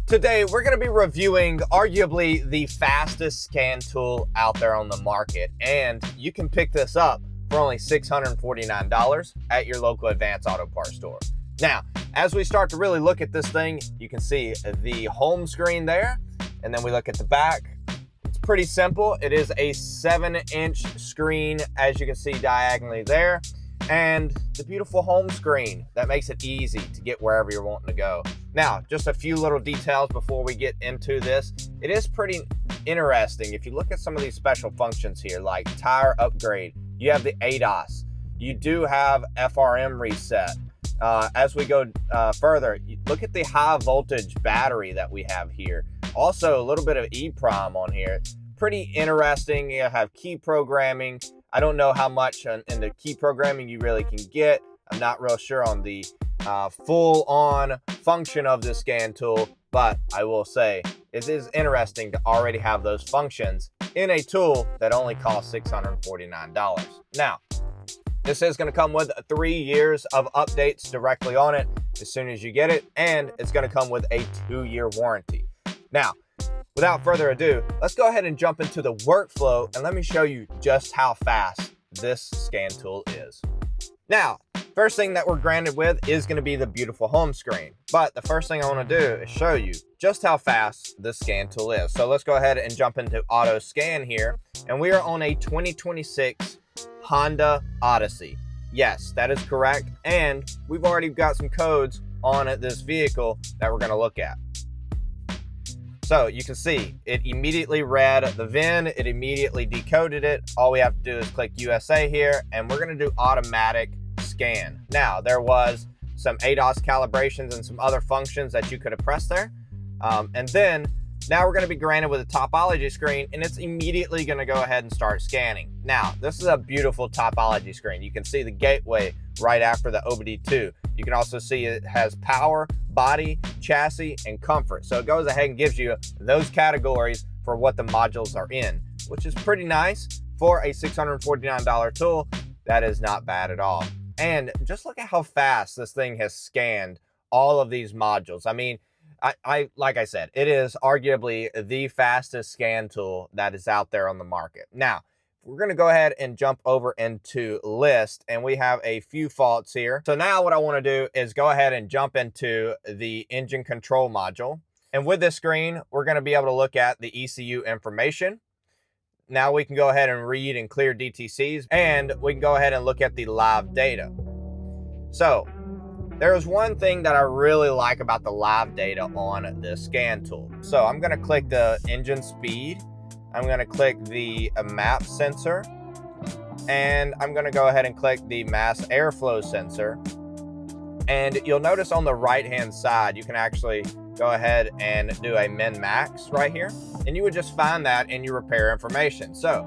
Today, we're going to be reviewing arguably the fastest scan tool out there on the market, and you can pick this up for only $649 at your local Advanced Auto Parts store. Now, as we start to really look at this thing, you can see the home screen there, and then we look at the back. It's pretty simple. It is a 7-inch screen, as you can see diagonally there, and the beautiful home screen that makes it easy to get wherever you're wanting to go. Now, just a few little details before we get into this. It is pretty interesting. If you look at some of these special functions here, like tire upgrade, you have the ADAS, you do have FRM reset. As we go further, look at the high voltage battery that we have here. Also, a little bit of EEPROM on here. Pretty interesting. You have key programming. I don't know how much in the key programming you really can get. I'm not real sure on the full-on function of this scan tool, but I will say it is interesting to already have those functions in a tool that only costs $649. Now, this is going to come with 3 years of updates directly on it as soon as you get it, and it's going to come with a 2-year warranty. Now, without further ado, let's go ahead and jump into the workflow, and let me show you just how fast this scan tool is. Now, first thing that we're granted with is going to be the beautiful home screen. But the first thing I want to do is show you just how fast this scan tool is. So let's go ahead and jump into auto scan here. And we are on a 2026 Honda Odyssey. Yes, that is correct. And we've already got some codes on this vehicle that we're going to look at. So you can see it immediately read the VIN, it immediately decoded it. All we have to do is click USA here, and we're going to do automatic scan. Now, there was some ADAS calibrations and some other functions that you could have pressed there. And then now we're going to be granted with a Topology screen, and it's immediately going to go ahead and start scanning. Now, this is a beautiful Topology screen. You can see the gateway right after the OBD2. You can also see it has power, body, chassis, and comfort. So it goes ahead and gives you those categories for what the modules are in, which is pretty nice for a $649 tool. That is not bad at all. And just look at how fast this thing has scanned all of these modules. I mean, like I said, it is arguably the fastest scan tool that is out there on the market. Now, we're going to go ahead and jump over into list, and we have a few faults here. So now what I want to do is go ahead and jump into the engine control module. And with this screen, we're going to be able to look at the ECU information. Now we can go ahead and read and clear DTCs, and we can go ahead and look at the live data. So there is one thing that I really like about the live data on this scan tool. So I'm going to click the engine speed. I'm going to click the map sensor, and I'm going to go ahead and click the mass airflow sensor. And you'll notice on the right hand side, you can actually go ahead and do a min max right here, and you would just find that in your repair information. So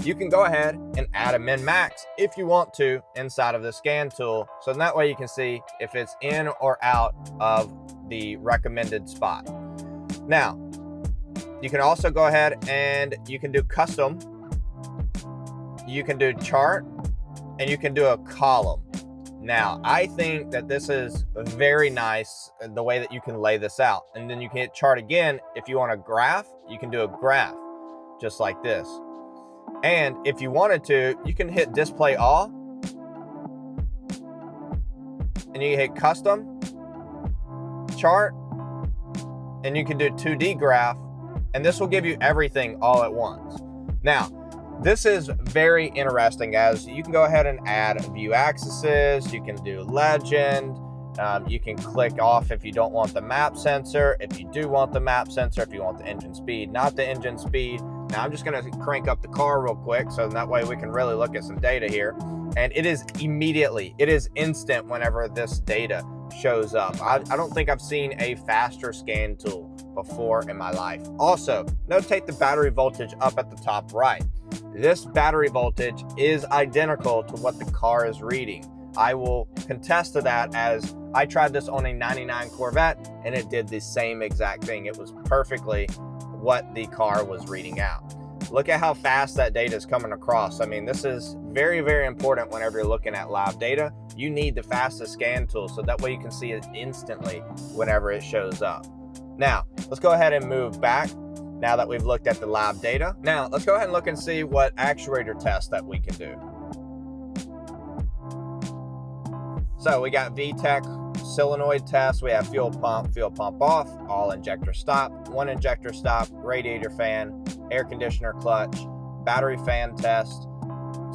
you can go ahead and add a min max if you want to inside of the scan tool. So that way you can see if it's in or out of the recommended spot. Now, you can also go ahead and you can do custom, you can do chart, and you can do a column. Now, I think that this is very nice, the way that you can lay this out. And then you can hit chart again. If you want a graph, you can do a graph just like this. And if you wanted to, you can hit display all, and you hit custom, chart, and you can do 2D graph, and this will give you everything all at once. Now, this is very interesting, as you can go ahead and add view axes, you can do legend, you can click off if you don't want the map sensor, if you do want the map sensor, if you want the engine speed, not the engine speed. Now I'm just going to crank up the car real quick, so that way we can really look at some data here. And it is immediately, it is instant whenever this data shows up. I don't think I've seen a faster scan tool before in my life. Also, notate the battery voltage up at the top right. This battery voltage is identical to what the car is reading. I will contest to that, as I tried this on a 99 Corvette and it did the same exact thing. It was perfectly what the car was reading out. Look at how fast that data is coming across. I mean, this is very, very important whenever you're looking at live data. You need the fastest scan tool, so that way you can see it instantly whenever it shows up. Now, let's go ahead and move back now that we've looked at the lab data. Now, let's go ahead and look and see what actuator tests that we can do. So we got VTEC solenoid test, we have fuel pump off, all injector stop, one injector stop, radiator fan, air conditioner clutch, battery fan test,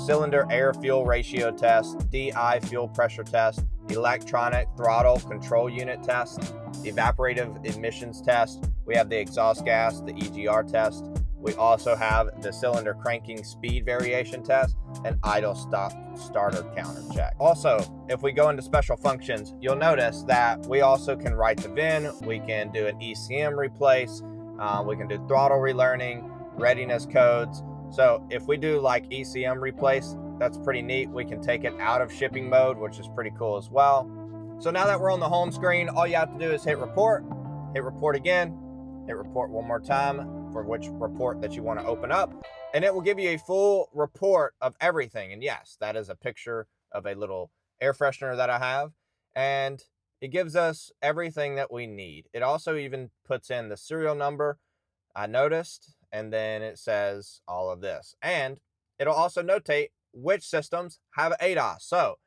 cylinder air fuel ratio test, DI fuel pressure test, electronic throttle control unit test, evaporative emissions test. We have the exhaust gas, the EGR test. We also have the cylinder cranking speed variation test and idle stop starter counter check. Also, if we go into special functions, you'll notice that we also can write the VIN, we can do an ECM replace, we can do throttle relearning, readiness codes. So if we do like ECM replace, that's pretty neat. We can take it out of shipping mode, which is pretty cool as well. So now that we're on the home screen, all you have to do is hit report again, hit report one more time for which report that you want to open up, and it will give you a full report of everything. And yes, that is a picture of a little air freshener that I have, and it gives us everything that we need. It also even puts in the serial number, I noticed, and then it says all of this, and it'll also notate which systems have ADAS. So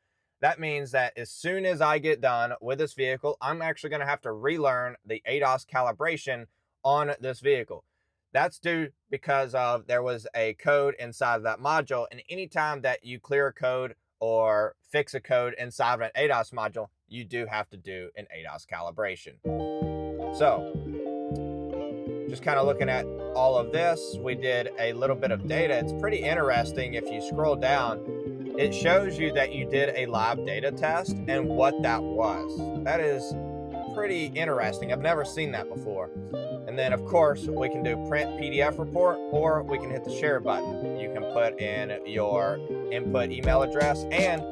that means that as soon as I get done with this vehicle, I'm actually going to have to relearn the ADAS calibration on this vehicle. That's due because of there was a code inside of that module, and anytime that you clear a code or fix a code inside of an ADAS module, you do have to do an ADAS calibration. So just kind of looking at all of this, we did a little bit of data. It's pretty interesting. If you scroll down, it shows you that you did a lab data test and what that was. That is pretty interesting. I've never seen that before. And then of course we can do print PDF report, or we can hit the share button. You can put in your input email address, and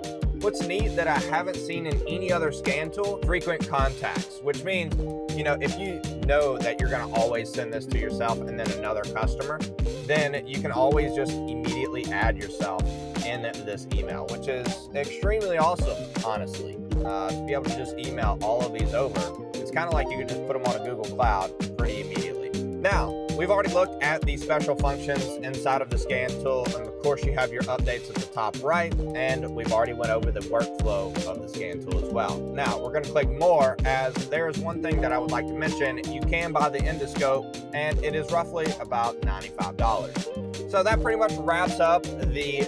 what's neat that I haven't seen in any other scan tool, frequent contacts, which means, you know, if you know that you're going to always send this to yourself and then another customer, then you can always just immediately add yourself in this email, which is extremely awesome, honestly. To be able to just email all of these over, it's kind of like you could just put them on a Google Cloud pretty immediately. Now, we've already looked at the special functions inside of the scan tool, and of course you have your updates at the top right, and we've already went over the workflow of the scan tool as well. Now, we're going to click more, as there's one thing that I would like to mention. You can buy the endoscope, and it is roughly about $95. So that pretty much wraps up the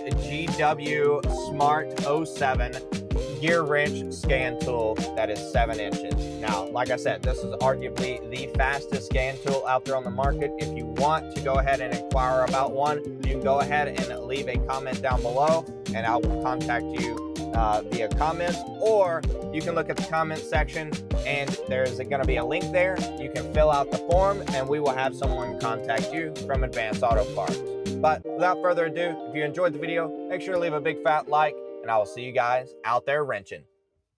GWSMART07 GearWrench scan tool that is 7 inches. Now, like I said, this is arguably the fastest scan tool out there on the market. If you want to go ahead and inquire about one, you can go ahead and leave a comment down below, and I will contact you via comments, or you can look at the comment section and there's going to be a link there. You can fill out the form and we will have someone contact you from Advanced Auto Parts. But without further ado, if you enjoyed the video, make sure to leave a big fat like, and I will see you guys out there wrenching.